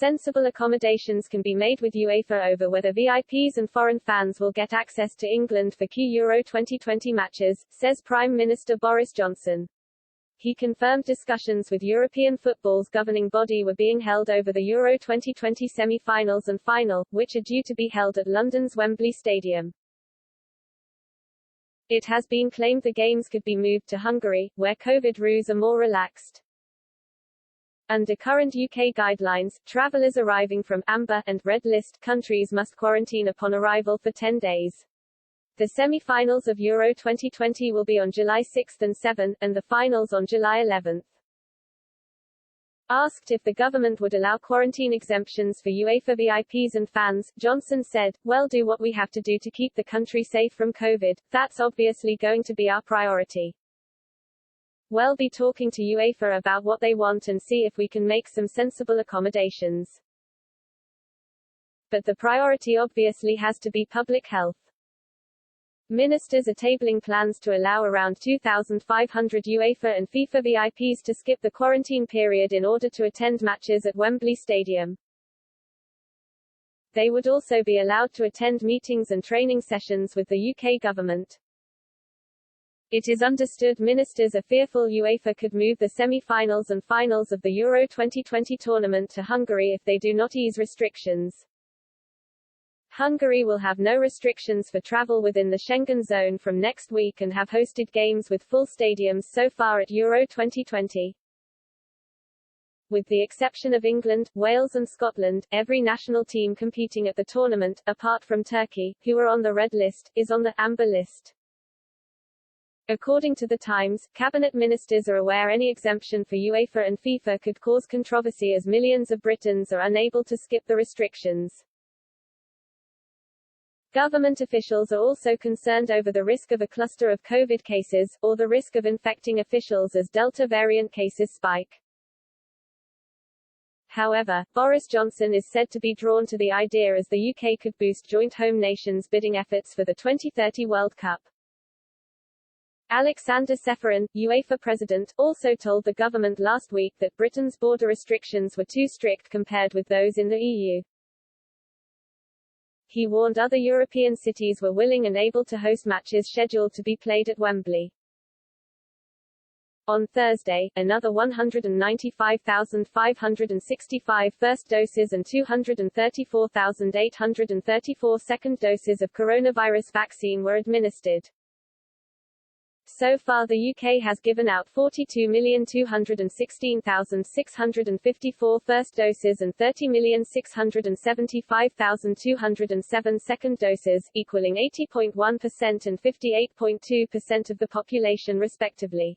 Sensible accommodations can be made with UEFA over whether VIPs and foreign fans will get access to England for key Euro 2020 matches, says Prime Minister Boris Johnson. He confirmed discussions with European football's governing body were being held over the Euro 2020 semi-finals and final, which are due to be held at London's Wembley Stadium. It has been claimed the games could be moved to Hungary, where COVID rules are more relaxed. Under current UK guidelines, travellers arriving from amber and red list countries must quarantine upon arrival for 10 days. The semi-finals of Euro 2020 will be on July 6 and 7, and the finals on July 11. Asked if the government would allow quarantine exemptions for UEFA VIPs and fans, Johnson said, "We'll do what we have to do to keep the country safe from COVID. That's obviously going to be our priority. We'll be talking to UEFA about what they want and see if we can make some sensible accommodations. But the priority obviously has to be public health." Ministers are tabling plans to allow around 2,500 UEFA and FIFA VIPs to skip the quarantine period in order to attend matches at Wembley Stadium. They would also be allowed to attend meetings and training sessions with the UK government. It is understood ministers are fearful UEFA could move the semi-finals and finals of the Euro 2020 tournament to Hungary if they do not ease restrictions. Hungary will have no restrictions for travel within the Schengen zone from next week and have hosted games with full stadiums so far at Euro 2020. With the exception of England, Wales and Scotland, every national team competing at the tournament, apart from Turkey, who are on the red list, is on the amber list. According to The Times, cabinet ministers are aware any exemption for UEFA and FIFA could cause controversy as millions of Britons are unable to skip the restrictions. Government officials are also concerned over the risk of a cluster of COVID cases, or the risk of infecting officials as Delta variant cases spike. However, Boris Johnson is said to be drawn to the idea as the UK could boost joint home nations' bidding efforts for the 2030 World Cup. Alexander Ceferin, UEFA president, also told the government last week that Britain's border restrictions were too strict compared with those in the EU. He warned other European cities were willing and able to host matches scheduled to be played at Wembley. On Thursday, another 195,565 first doses and 234,834 second doses of coronavirus vaccine were administered. So far the UK has given out 42,216,654 first doses and 30,675,207 second doses, equaling 80.1% and 58.2% of the population respectively.